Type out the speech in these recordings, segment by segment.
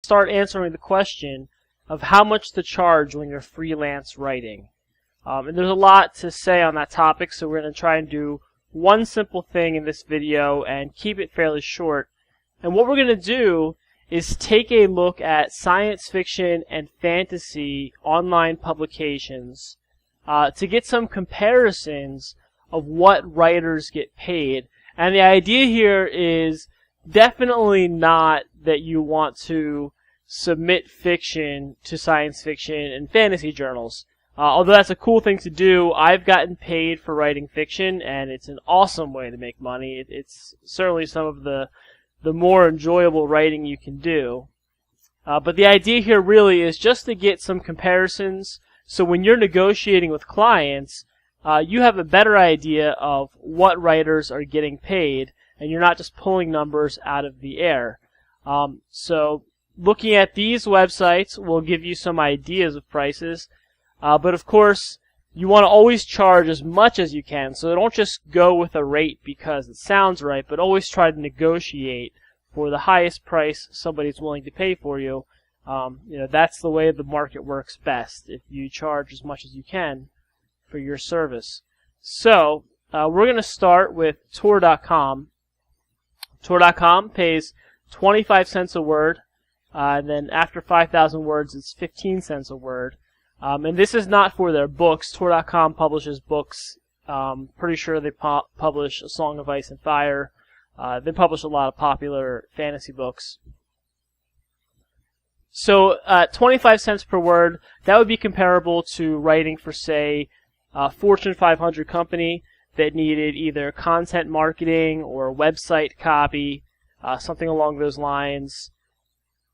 start answering the question of how much to charge when you're freelance writing. And there's a lot to say on that topic, so we're going to try and do one simple thing in this video and keep it fairly short. And what we're going to do is take a look at science fiction and fantasy online publications to get some comparisons of what writers get paid. And the idea here is definitely not that you want to submit fiction to science fiction and fantasy journals. Although that's a cool thing to do, I've gotten paid for writing fiction, and it's an awesome way to make money. It's certainly some of the more enjoyable writing you can do. But the idea here really is just to get some comparisons, so when you're negotiating with clients, you have a better idea of what writers are getting paid, and you're not just pulling numbers out of the air. So looking at these websites will give you some ideas of prices, but of course you want to always charge as much as you can, so don't just go with a rate because it sounds right, but always try to negotiate for the highest price somebody's willing to pay for you. That's the way the market works best, if you charge as much as you can for your service. So we're going to start with Tor.com. Tor.com pays 25 cents a word, and then after 5,000 words it's 15 cents a word. And this is not for their books. Tor.com publishes books. Pretty sure they publish A Song of Ice and Fire. They publish a lot of popular fantasy books. So 25 cents per word, that would be comparable to writing for, say, a Fortune 500 company that needed either content marketing or website copy, something along those lines.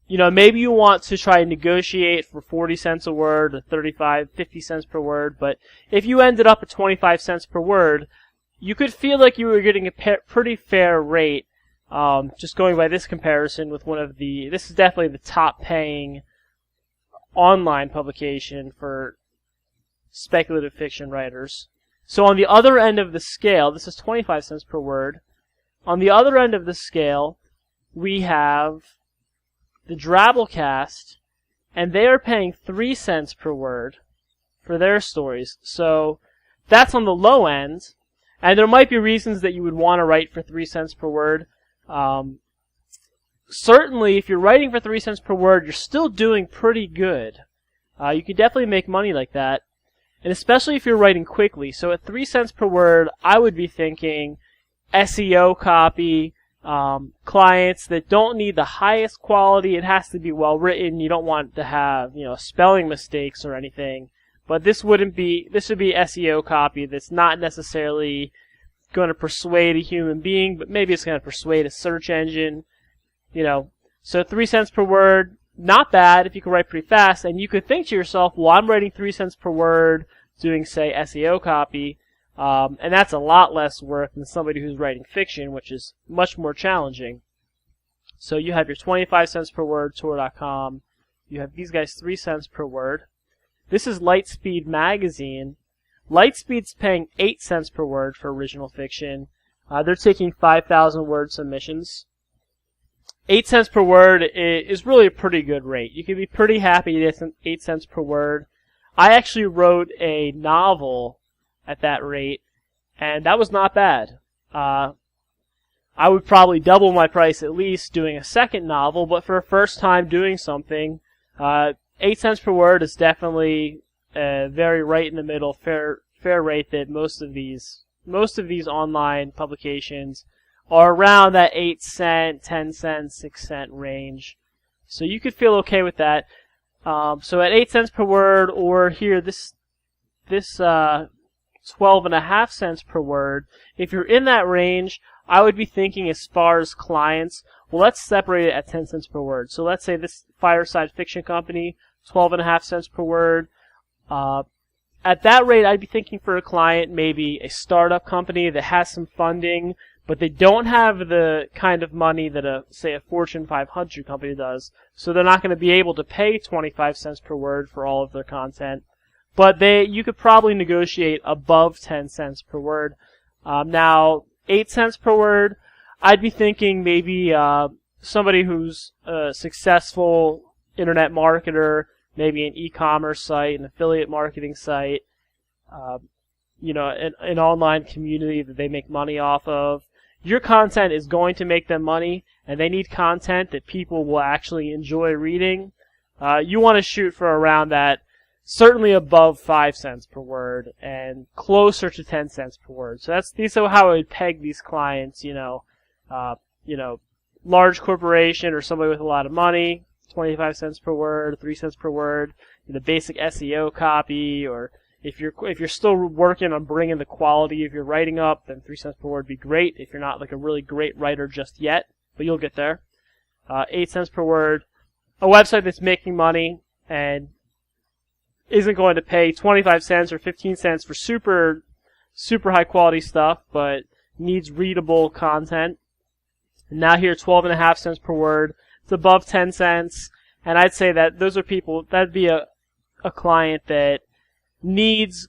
Maybe you want to try and negotiate for 40 cents a word, or 35, 50 cents per word, but if you ended up at 25 cents per word, you could feel like you were getting a pretty fair rate, just going by this comparison with this is definitely the top paying online publication for speculative fiction writers. So on the other end of the scale, this is 25 cents per word, on the other end of the scale, we have the Drabblecast, and they are paying 3 cents per word for their stories. So that's on the low end, and there might be reasons that you would want to write for 3 cents per word. Certainly, if you're writing for 3 cents per word, you're still doing pretty good. You could definitely make money like that, and especially if you're writing quickly. So at 3 cents per word, I would be thinking SEO copy, clients that don't need the highest quality. It has to be well written. You don't want to have, spelling mistakes or anything. But this would be SEO copy that's not necessarily going to persuade a human being, but maybe it's going to persuade a search engine. So 3 cents per word, not bad if you can write pretty fast. And you could think to yourself, well, I'm writing 3 cents per word doing, say, SEO copy. And that's a lot less work than somebody who's writing fiction, which is much more challenging. So you have your 25 cents per word, Tor.com. You have these guys 3 cents per word. This is Lightspeed Magazine. Lightspeed's paying 8 cents per word for original fiction. They're taking 5,000 word submissions. 8 cents per word is really a pretty good rate. You can be pretty happy at 8 cents per word. I actually wrote a novel at that rate, and that was not bad. I would probably double my price at least doing a second novel, but for a first time doing something, 8 cents per word is definitely a very right in the middle, fair rate that most of these online publications are around that 8 cent, 10 cent, 6 cent range. So you could feel okay with that. So at 8 cents per word, or here this 12.5 cents per word, if you're in that range, I would be thinking as far as clients, well, let's separate it at 10 cents per word. So let's say this Fireside Fiction Company, 12.5 cents per word. At that rate, I'd be thinking for a client, maybe a startup company that has some funding, but they don't have the kind of money that a Fortune 500 company does. So they're not going to be able to pay 25 cents per word for all of their content. But you could probably negotiate above 10 cents per word. Now, 8 cents per word, I'd be thinking maybe somebody who's a successful internet marketer, maybe an e-commerce site, an affiliate marketing site, an online community that they make money off of. Your content is going to make them money, and they need content that people will actually enjoy reading. You want to shoot for around that, certainly above 5 cents per word, and closer to 10 cents per word. So these are how I would peg these clients. Large corporation or somebody with a lot of money, 25 cents per word, 3 cents per word. The basic SEO copy, or if you're still working on bringing the quality of your writing up, then 3 cents per word would be great. If you're not like a really great writer just yet, but you'll get there. 8 cents per word. A website that's making money and isn't going to pay 25 cents or 15 cents for super high quality stuff, but needs readable content. And now here, 12.5 cents per word. It's above 10 cents, and I'd say that those are people, that'd be a client that needs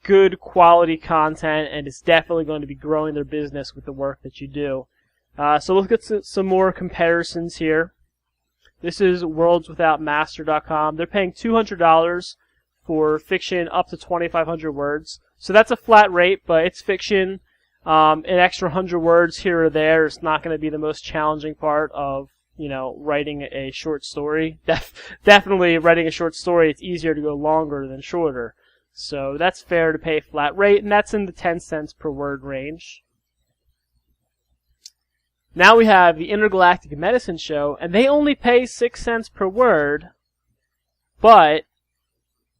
good quality content and is definitely going to be growing their business with the work that you do. So let's get some more comparisons here. This is worldswithoutmaster.com. They're paying $200 for fiction up to 2,500 words. So that's a flat rate, but it's fiction. An extra 100 words here or there is not going to be the most challenging part of, writing a short story. Definitely writing a short story, it's easier to go longer than shorter. So that's fair to pay a flat rate, and that's in the 10 cents per word range. Now we have the Intergalactic Medicine Show, and they only pay 6 cents per word, but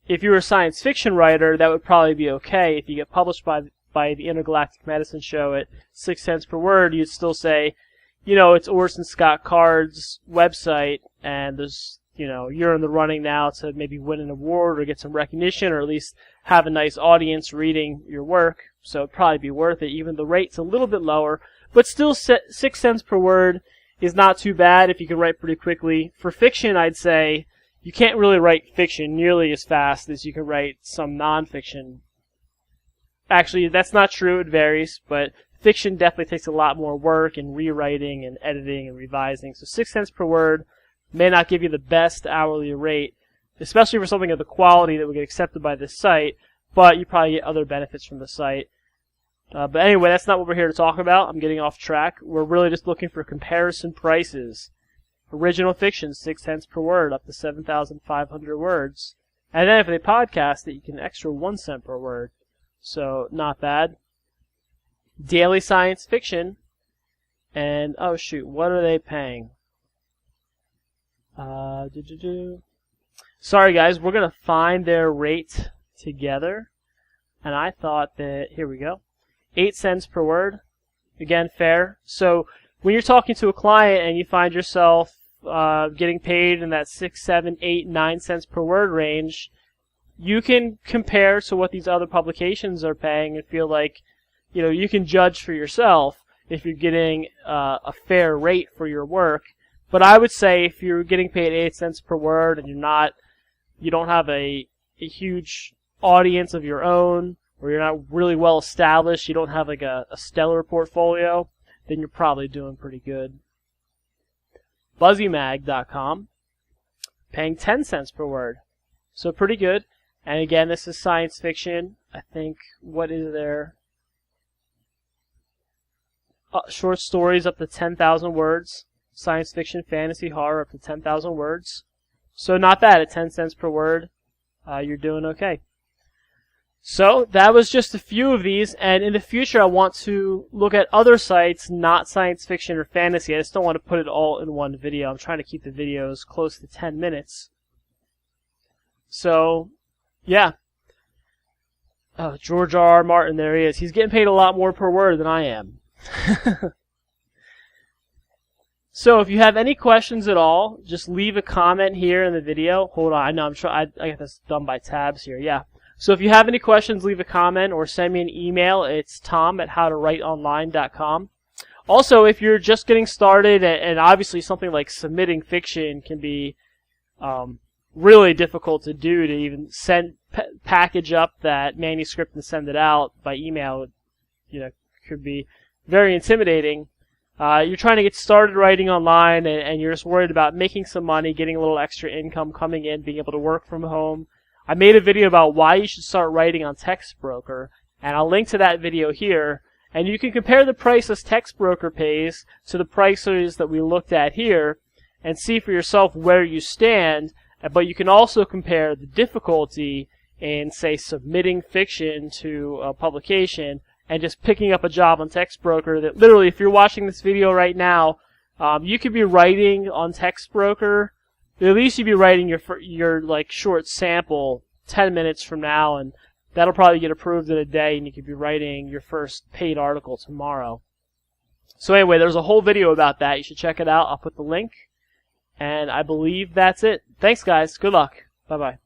if you were a science fiction writer, that would probably be okay. If you get published by the Intergalactic Medicine Show at 6 cents per word, you'd still say, it's Orson Scott Card's website, and there's, you're in the running now to maybe win an award or get some recognition, or at least have a nice audience reading your work. So it'd probably be worth it. Even the rate's a little bit lower, but still 6 cents per word is not too bad if you can write pretty quickly. For fiction, I'd say you can't really write fiction nearly as fast as you can write some nonfiction. Actually, that's not true. It varies, but fiction definitely takes a lot more work and rewriting and editing and revising. So 6 cents per word may not give you the best hourly rate, especially for something of the quality that would get accepted by this site, but you probably get other benefits from the site. But anyway, that's not what we're here to talk about. I'm getting off track. We're really just looking for comparison prices. Original fiction, 6 cents per word, up to 7,500 words. And then if they podcast it, you can extra 1 cent per word. So, not bad. Daily science fiction. And, oh shoot, what are they paying? Sorry guys, we're going to find their rate together. And I thought that, here we go. 8 cents per word. Again, fair. So, when you're talking to a client and you find yourself getting paid in that 6, 7, 8, 9 cents per word range, you can compare to what these other publications are paying and feel like, you can judge for yourself if you're getting a fair rate for your work. But I would say if you're getting paid 8 cents per word and you don't have a huge audience of your own, or you're not really well established, you don't have like a stellar portfolio, then you're probably doing pretty good. BuzzyMag.com, paying 10 cents per word. So pretty good. And again, this is science fiction. I think, what is there? Short stories up to 10,000 words. Science fiction, fantasy, horror up to 10,000 words. So not bad at 10 cents per word. You're doing okay. So that was just a few of these, and in the future I want to look at other sites, not science fiction or fantasy. I just don't want to put it all in one video. I'm trying to keep the videos close to 10 minutes. So, yeah. Oh, George R.R. Martin, there he is. He's getting paid a lot more per word than I am. So if you have any questions at all, just leave a comment here in the video. Hold on, I know I got this done by tabs here. Yeah. So if you have any questions, leave a comment or send me an email. It's tom@howtowriteonline.com. Also, if you're just getting started, and obviously something like submitting fiction can be really difficult to do, to even package up that manuscript and send it out by email, could be very intimidating. you're trying to get started writing online and you're just worried about making some money, getting a little extra income coming in, being able to work from home, I made a video about why you should start writing on TextBroker, and I'll link to that video here. And you can compare the prices TextBroker pays to the prices that we looked at here and see for yourself where you stand. But you can also compare the difficulty in, say, submitting fiction to a publication and just picking up a job on TextBroker. That literally, if you're watching this video right now, you could be writing on TextBroker. At least you'd be writing your like short sample 10 minutes from now, and that'll probably get approved in a day, and you could be writing your first paid article tomorrow. So anyway, there's a whole video about that. You should check it out. I'll put the link. And I believe that's it. Thanks, guys. Good luck. Bye-bye.